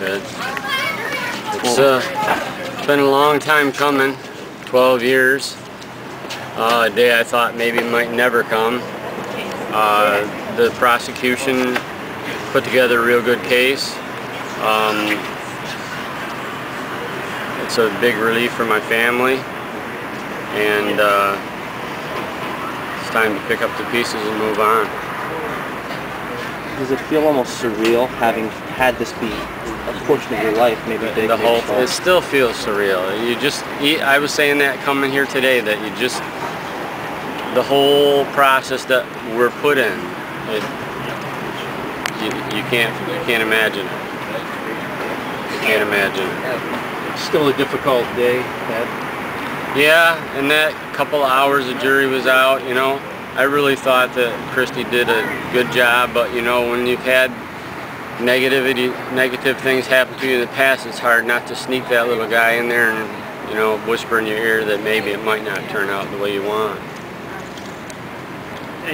Good. It's been a long time coming, 12 years. A day I thought maybe might never come. The prosecution put together a real good case. It's a big relief for my family, and it's time to pick up the pieces and move on. Does it feel almost surreal having had this be a portion of your life, maybe big? The whole, it still feels surreal. I was saying that coming here today, that the whole process that we're put in, you can't imagine it. You can't imagine it. Still a difficult day, Ed? Yeah, and that couple of hours the jury was out, you know, I really thought that Christy did a good job, but you know, when you've had negative things happen to you in the past, it's hard not to sneak that little guy in there and, you know, whisper in your ear that maybe it might not turn out the way you want.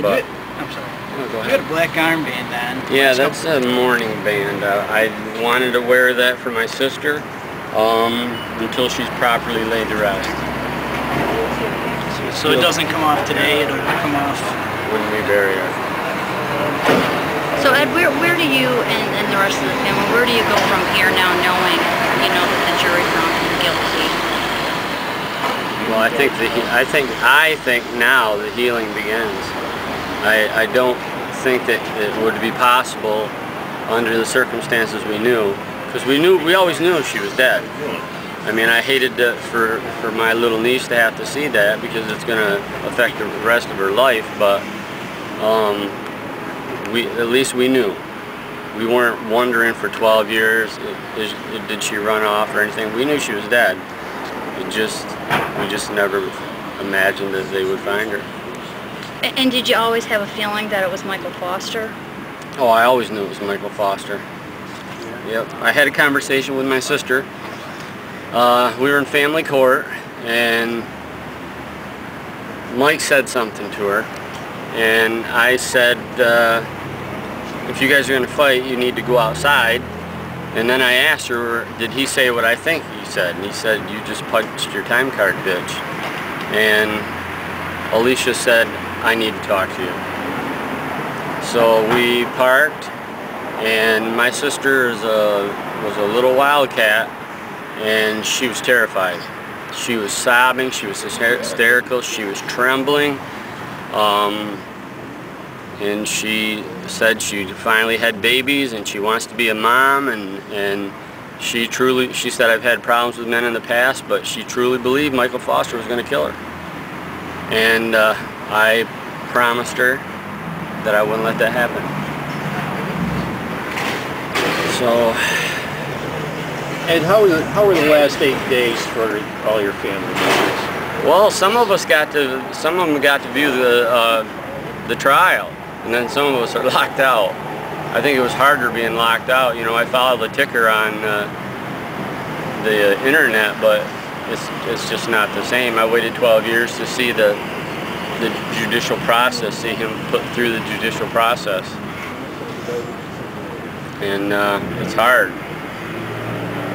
But, I'm sorry. Oh, go ahead. You had a black armband on. Yeah, that's a mourning band. I wanted to wear that for my sister until she's properly laid to rest. So it doesn't come off today, it'll come off when we bury her. So Ed, where do you and the rest of the family, where do you go from here now, knowing, you know, that the jury found him guilty? Well, I think now the healing begins. I don't think that it would be possible under the circumstances we knew, because we always knew she was dead. I mean, I hated for my little niece to have to see that, because it's going to affect the rest of her life, but at least we knew. We weren't wondering for 12 years, did she run off or anything. We knew she was dead. We just never imagined that they would find her. And did you always have a feeling that it was Michael Foster? Oh, I always knew it was Michael Foster. Yep. I had a conversation with my sister. We were in family court, and Mike said something to her, and I said, if you guys are going to fight, you need to go outside. And then I asked her, did he say what I think he said? And he said, you just punched your time card, bitch. And Alicia said, I need to talk to you. So we parked, and my sister was a little wildcat, and she was terrified. She was sobbing, she was hysterical, she was trembling, and she said she finally had babies and she wants to be a mom, and she said, I've had problems with men in the past, but she truly believed Michael Foster was going to kill her. And I promised her that I wouldn't let that happen. So, Ed, how were the last 8 days for all your family members? Well, some of them got to view the trial, and then some of us are locked out. I think it was harder being locked out. You know, I followed the ticker on the internet, but it's just not the same. I waited 12 years to see the judicial process, see him put through the judicial process, and it's hard.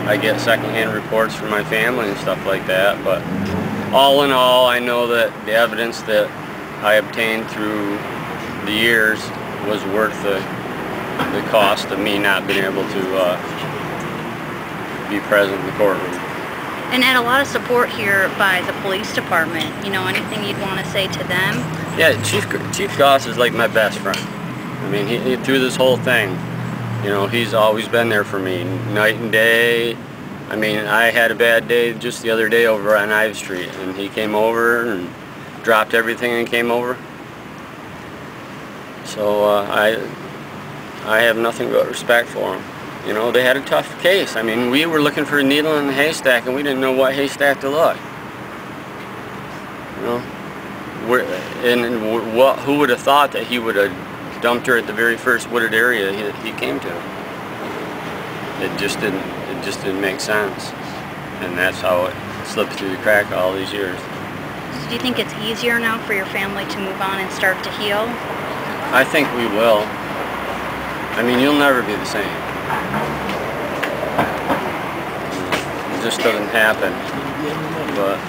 I get secondhand reports from my family and stuff like that, but all in all, I know that the evidence that I obtained through the years was worth the cost of me not being able to be present in the courtroom. And Ed, a lot of support here by the police department. You know, anything you'd want to say to them? Yeah, Chief Goss is like my best friend. I mean, he through this whole thing, you know, he's always been there for me, night and day. I mean, I had a bad day just the other day over on Ives Street, and he came over and dropped everything and came over. So I have nothing but respect for him. You know, they had a tough case. I mean, we were looking for a needle in a haystack, and we didn't know what haystack to look. You know, who would have thought that he would have dumped her at the very first wooded area he came to? It just didn't make sense, and that's how it slipped through the crack all these years. So do you think it's easier now for your family to move on and start to heal? I think we will. I mean, you'll never be the same. just doesn't happen. But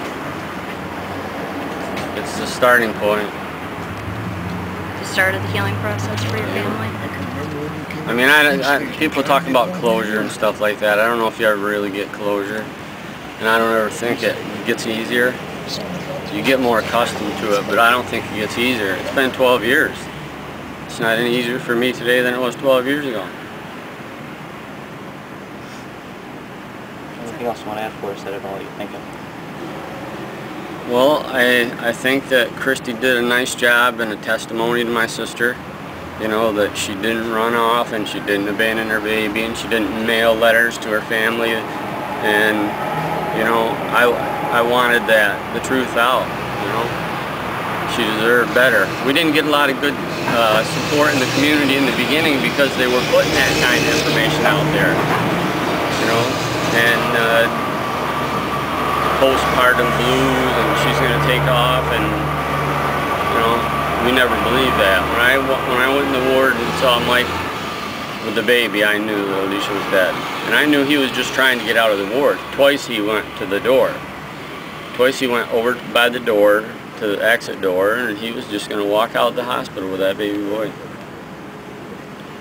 it's the starting point. The start of the healing process for your family? I mean, people talk about closure and stuff like that. I don't know if you ever really get closure. And I don't ever think it gets easier. You get more accustomed to it, but I don't think it gets easier. It's been 12 years. It's not any easier for me today than it was 12 years ago. Anything else you want to add for us, Ed, about what you're thinking? Well, I think that Christy did a nice job and a testimony to my sister. You know, that she didn't run off and she didn't abandon her baby and she didn't mail letters to her family. And, you know, I wanted the truth out, you know. She deserved better. We didn't get a lot of good support in the community in the beginning because they were putting that kind of information out there, you know. And postpartum blues and she's going to take off, and, you know, we never believed that. When I went in the ward and saw Mike with the baby, I knew that Alicia was dead. And I knew he was just trying to get out of the ward. Twice he went to the door. Twice he went over by the door to the exit door, and he was just going to walk out the hospital with that baby boy.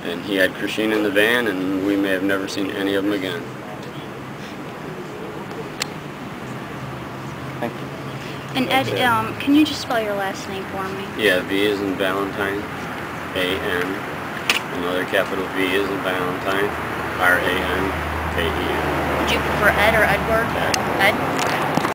And he had Christine in the van, and we may have never seen any of them again. Thank you. And Ed, can you just spell your last name for me? Yeah, V is in Valentine, A-N. Another capital V is in Valentine, R-A-N-K-E-N. Would you prefer Ed or Edward? Ed. Ed?